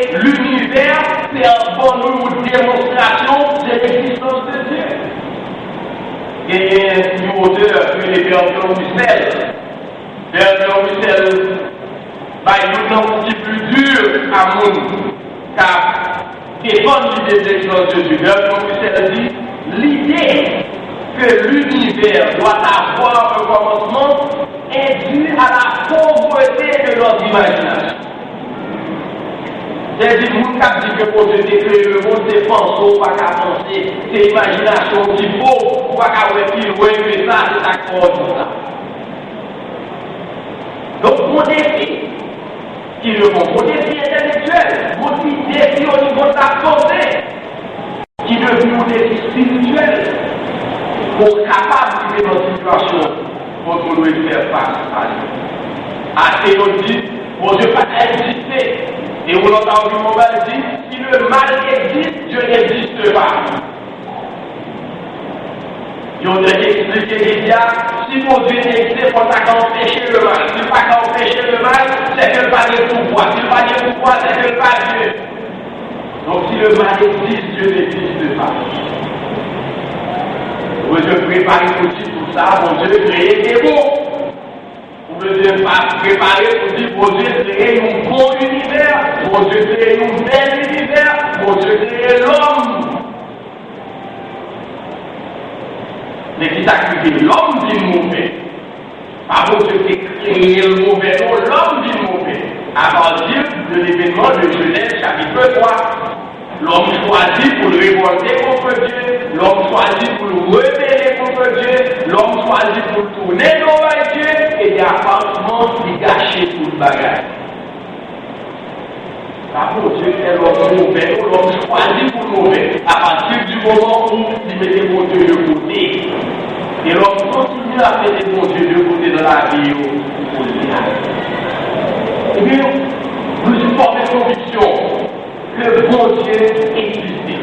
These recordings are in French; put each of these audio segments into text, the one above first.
Et l'univers, c'est pour nous une démonstration de l'existence de Dieu. Et un auteur que les Bertrand Russell. Bertrand Russell, il y a un petit plus dur à monde, car défendre l'idée de l'existence de Dieu. Bertrand Russell dit l'idée que l'univers doit avoir un commencement est due à la pauvreté de notre imagination. C'est-à-dire que nous avons dit que pour Dieu créer le monde, c'est penser, pas qu'à penser, c'est imagination qu'il faut, pas qu'à voir qu'il loin que ça, c'est d'accord tout ça. Donc, mon défi, qui est le bon défi intellectuel, mon défi au niveau de la pensée, qui est devenu un défi spirituel, pour capable de vivre dans une situation pour nous faire face à Dieu. À théologie, mon Dieu pas exister. Et on entend le moment dit, si le mal existe, Dieu n'existe pas. Ils ont expliqué déjà, si mon Dieu existe, il faut empêcher le mal. Si pas qu'empêcher le mal, c'est que le pas de pouvoir. Si le pas de pouvoir, c'est que le pas de Dieu. Donc si le mal existe, Dieu n'existe pas. Vous devez préparer pour ça, mon Dieu créer des mots. Vous devez pas préparer pour dire, mon Dieu créer un bon univers, mon Dieu créer un bel univers, mon Dieu créer l'homme. Mais qui s'active l'homme dit mauvais. Pas mon Dieu qui créé le mauvais, non, l'homme dit mauvais. À partir de l'événement de Genèse chapitre 3. L'homme choisit pour le révolter contre Dieu, l'homme choisit pour le rebeller contre Dieu, l'homme choisit pour tourner devant Dieu et des appartements qui gâcher tout le bagage. Par contre, Dieu est l'homme mauvais, l'homme choisit pour le mauvais, à partir du moment où il mettait mon Dieu de côté. Et l'homme continue à mettre mon Dieu de côté dans la vie pour le dire. Eh bien, nous sommes formés de conviction. Le bon Dieu existe.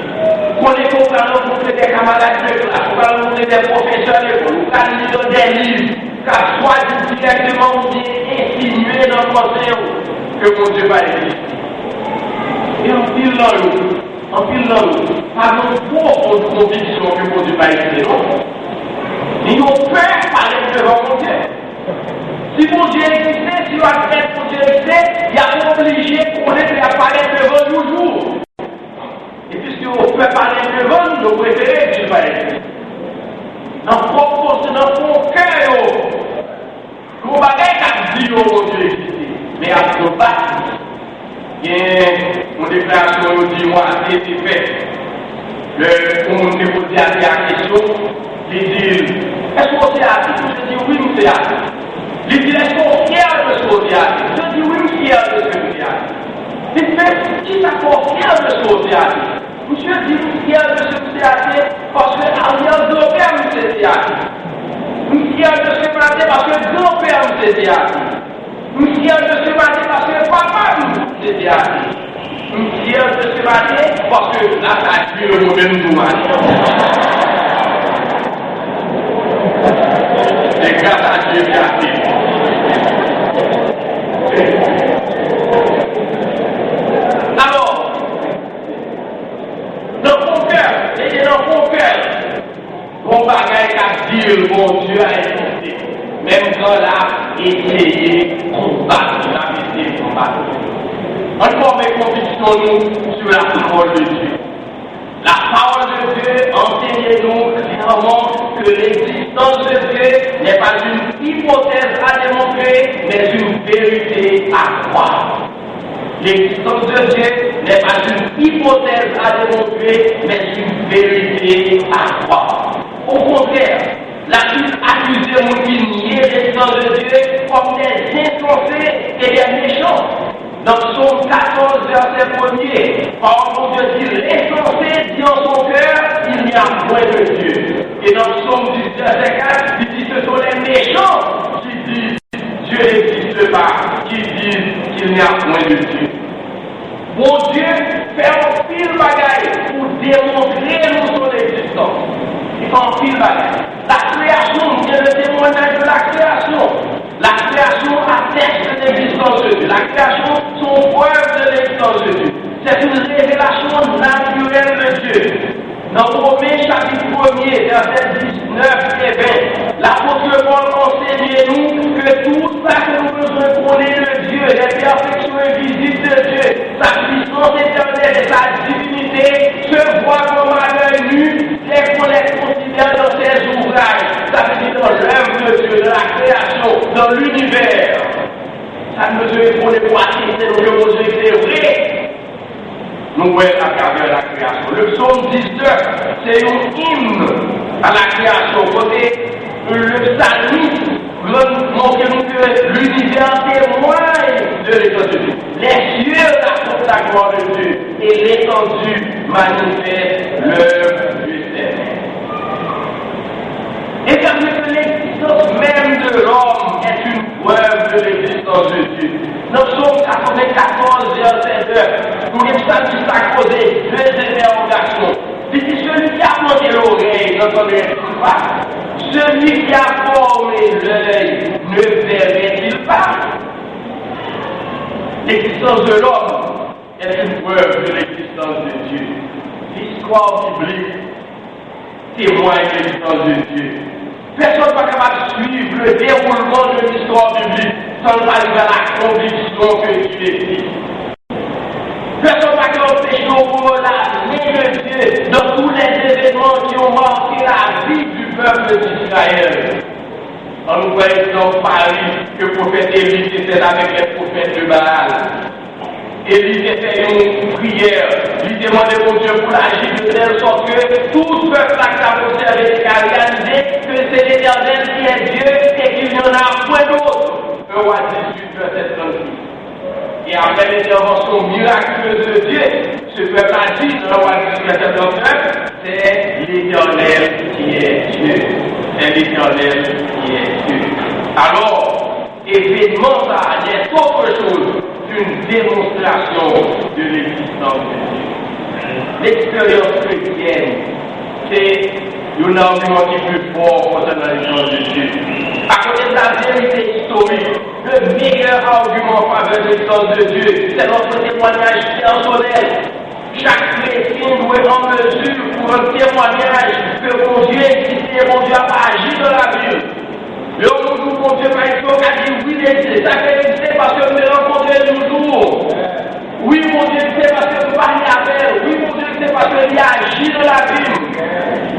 Qu'on est comprenant pour des camarades de classe, pour des professeurs d'école, ou qu'on lit dans des livres, qu'on soit directement ou bien insinué dans le conseil que mon Dieu va exister. Et en pile dans l'eau, pas nos propres convictions que mon Dieu va exister, non. Ils ont peur parler devant mon Dieu. Si mon Dieu existait, si mon Dieu existait, il y a obligé pour les apparaître devant nous toujours. Et puisque on peut parler devant nous, nous préférons Dieu va exister. Dans mon cœur, nous ne pouvons pas dire mon Dieu existait. Mais à nos bases, il y a une déclaration qui dit moi, c'est fait. Le monde qui pose la question, il dit est-ce qu'on s'est assis? Je dis oui, nous sommes assis. Il dit, est-ce qu'on est fier de ce qu'on est assis? Je dis oui, je suis fier de ce que nous sommes assis. Il dit, qui s'accorde fier de ce qu'on est assis? Monsieur dit, fier de ce que vous êtes assis parce que Ariel grand-père nous était assis. Nous fier de ce matin parce que grand-père nous était assis. Nous fier de ce matin parce que papa nous était assis. Nous fier de ce matin parce que là, ça a tué le mauvais nous c'est grâce à Dieu qui a fait. Alors, dans mon cœur, et dans mon cœur, mon bagage a dit mon Dieu a existé. Même quand là, essayé de combattre, la essayé de combattre. Encore mes convictions nous sur la parole de Dieu. La parole de Dieu enseigne-nous clairement que l'existence de Dieu n'est pas une hypothèse à démontrer, mais une vérité à croire. L'existence de Dieu n'est pas une hypothèse à démontrer, mais une vérité à croire. Au contraire, la Bible accuse les gens qui nient l'existence de Dieu comme des insensés et des méchants. Dans Psaume 14, verset 1er, par Dieu dit l'insensé dit en son cœur, il n'y a point de Dieu. Et dans Psaume 10, verset 4, il dit ce sont les méchants qui disent Dieu n'existe pas, qui disent qu'il n'y a point de Dieu. Mon Dieu fait un pile bagaille pour démontrer nous son existence. Il fait un pile bagaille. La création, c'est le témoignage de la création. La création atteste de l'existence de Dieu. La création sont preuve de l'existence de Dieu. C'est une révélation naturelle de Dieu. Dans Romains chapitre 1er, verset 19 et 20, l'apôtre Paul enseigne-nous que tout ça que nous besoin connaître de Dieu, les perfections invisibles de Dieu, sa puissance éternelle et sa divinité, se voit comme à l'œil nu dès qu'on les considère dans ses ouvrages. Ça veut dire dans l'œuvre de Dieu, dans la création, dans l'univers. Ça ne mesure pour les poitiers, c'est le Dieu c'est vrai. Nous voyons à travers la création. Le psaume 19, c'est un hymne à la création. Côté le psalmiste montre-nous que l'univers témoigne de l'étendue de Dieu. Les cieux racontent la gloire de Dieu et l'étendue manifeste l'œuvre du Seigneur. Et parce que l'existence même de l'homme est une preuve de l'existence de Dieu. Dans Psaume 94, verset 2, nous les psalmistes a posé deux interrogations. Il dit celui qui a planté l'oreille n'entendrait-il pas? Celui qui a formé l'œil ne verrait-il pas? L'existence de l'homme est une preuve de l'existence de Dieu. L'histoire biblique témoigne de l'existence de Dieu. Personne n'est pas capable de suivre le déroulement de l'histoire biblique sans arriver à la conviction que Dieu existe. Personne n'est pas capable d'empêcher la main de Dieu dans tous les événements qui ont marqué la vie du peuple d'Israël. On nous voit exemple Paris que le prophète Élie était avec les prophètes de Baal. Élie était une prière, lui demandait au Dieu pour l'agir de telle sorte que tout le peuple a observé et a réalisé que c'est l'Éternel qui est Dieu et qu'il n'y en a point d'autre. Le roi 18, verset 36. Et après l'intervention miraculeuse de Dieu, ce peuple a dit, dans le roi 18, verset 39, c'est l'Éternel qui est Dieu. C'est l'Éternel qui est Dieu. Alors, événement ça n'est autre chose qu'une démonstration de l'existence de Dieu. L'expérience chrétienne, c'est un argument qui est plus fort concernant l'existence de Dieu. À côté de la vérité historique, le meilleur argument en faveur de l'existence de Dieu, c'est notre témoignage personnel. Chaque chrétien doit être en mesure pour un témoignage que mon Dieu existe et mon Dieu a agi dans la vie. Le jour où Dieu par exemple a dit oui, il existe. Ça fait exister parce que nous les rencontrons toujours. Oui, mon Dieu existe parce que nous parlons avec. Oui, mon Dieu existe parce qu'il agit dans la vie.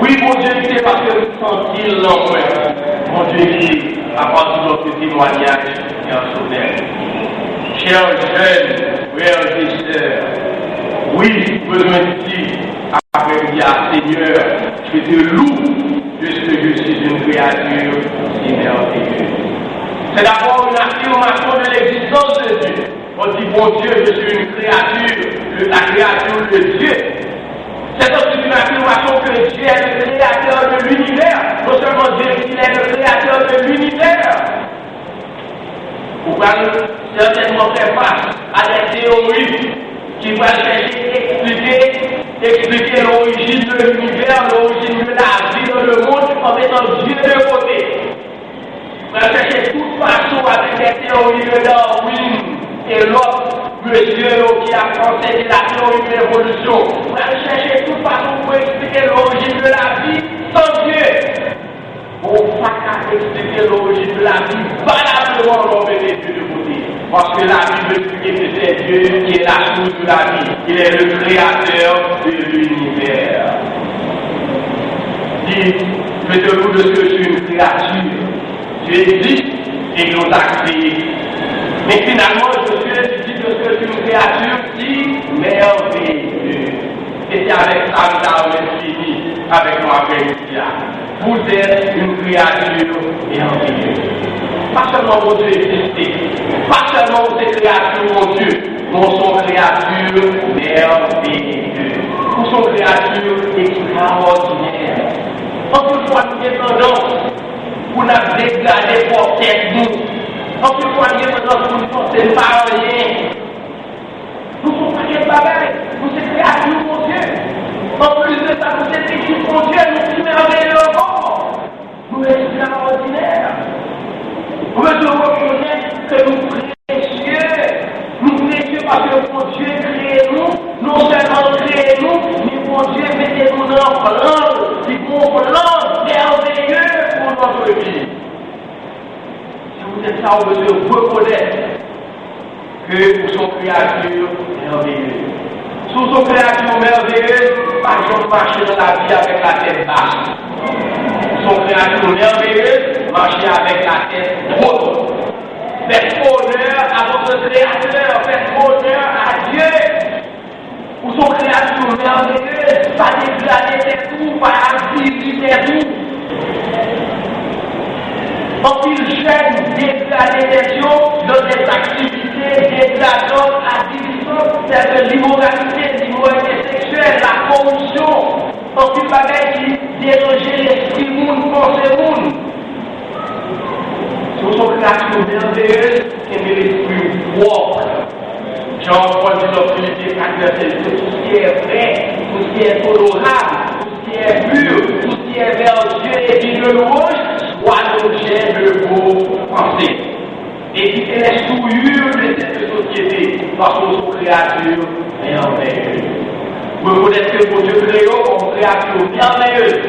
Oui, mon Dieu existe parce que nous sentons l'enfer. Mon Dieu existe à partir de notre témoignage personnel. Chers jeunes, frères et sœurs, oui, besoin de dire après dire Seigneur, je te loue puisque je suis une créature si merveilleuse. C'est d'abord une affirmation de l'existence de Dieu. On dit, bon Dieu, je suis une créature, la créature de Dieu. C'est aussi une affirmation que Dieu est le créateur de l'univers. Non seulement Dieu, il est le créateur de l'univers. Vous pouvez certainement faire face à des théories qui vont chercher à expliquer l'origine de l'univers, l'origine de la vie dans le monde en mettant Dieu de côté. On va chercher toute façon avec les théories de Darwin et l'autre monsieur qui a enseigné la théorie de l'évolution. On va chercher toute façon pour expliquer l'origine de la vie sans Dieu. On ne va pas expliquer l'origine de la vie valablement l'homme et Dieu de côté. Parce que la Bible explique que c'est Dieu qui est la source de la vie. Il est le créateur de l'univers. Dit, je te loue de ce que je suis une créature. Tu existes et nous t'a créé. Mais finalement, je suis dit de ce que je suis une créature si merveilleuse. Et c'est avec ça que ça va fini avec moi après vous êtes une créature merveilleuse. Pas seulement vos Dieu exister, pas seulement vos créatures, mon Dieu, nous sommes créatures merveilleuses. Nous sommes créatures extraordinaires. Autrefois, nous avons tendance pour nous dégrader pour tête nous. Autrefois, nous avons tendance pour nous penser pas rien. Nous sommes pas des bagailles, nous sommes créatures, mon Dieu. En plus de ça, nous sommes équipes, mon Dieu, nous sommes merveilleux encore. Nous sommes extraordinaires. Nous devons reconnaître que nous précieux parce que mon Dieu créé nous ça, on veut reconnaître que nous sommes créatures merveilleuses. Sous son créature merveilleuse, pas de marcher dans la vie avec la tête basse. Son créature merveilleuse, marcher avec la tête haute. Faites honneur à votre créateur, faites honneur à Dieu. Ou son créature merveilleuse, pas dégrader tes tout, pas activer tes tout. Quand il gêne dégrader des choses dans des activités dégradantes, activisantes, telles que l'immoralité, l'immoralité sexuelle, la corruption, quand il bagaille qui déroger l'esprit monde, pensée monde. Sur son créature merveilleuse, qui est l'esprit propre. Jean-Paul dit dans Philippiens 4, verset 2, tout ce qui est vrai, tout ce qui est honorable, tout ce qui est pur, tout ce qui est vertueux et digne de louange, soit l'objet de vos pensées. Évitez les souillures de cette société parce que son créature merveilleuse. Reconnaissez que vos Dieu créaux comme créature merveilleuse.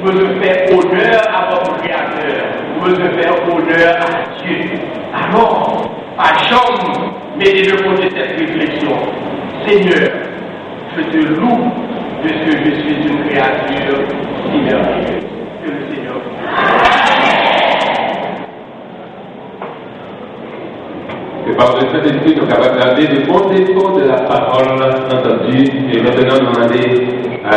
Vous devez faire honneur à votre créateur. Vous devez faire honneur à Dieu. Alors, à chambre, mettez de côté cette réflexion. Seigneur, je te loue de ce que je suis une créature si merveilleuse. Que le Seigneur. Et par le Saint-Esprit, nous sommes capables d'avoir de bons échos de la parole entendue et maintenant demander à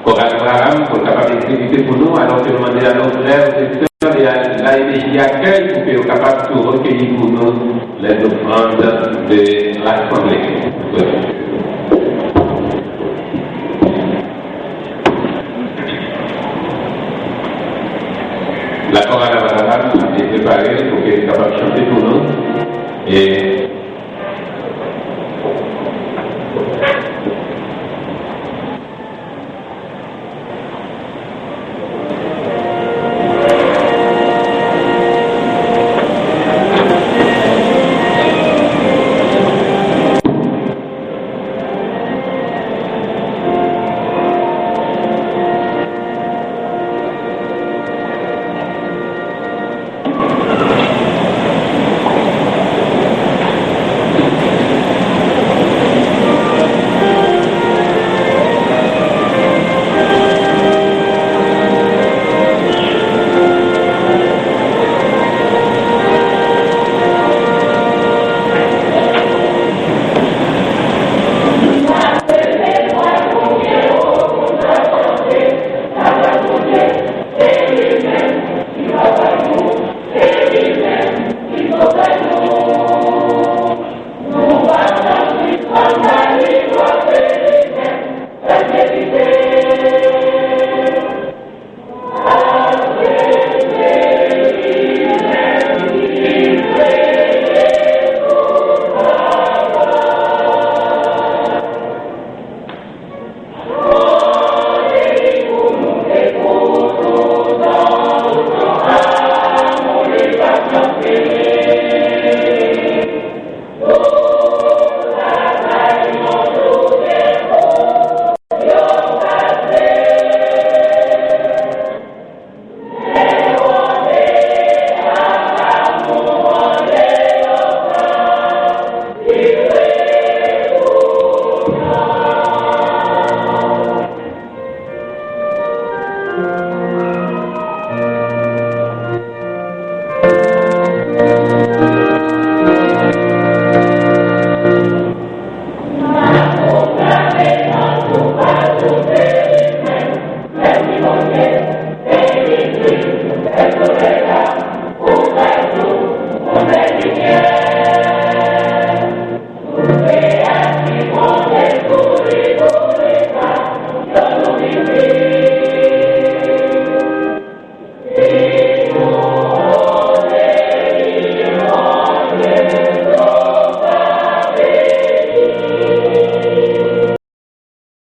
Coral Abraham pour être capable d'exécuter pour nous, alors que nous demandons à nos frères et sœurs et à l'AMJ accueil pour qu'ils soient capables de recueillir pour nous les offrandes de l'Assemblée. La chorale Abraham a été préparée pour qu'elle soit capable de chanter pour nous. Et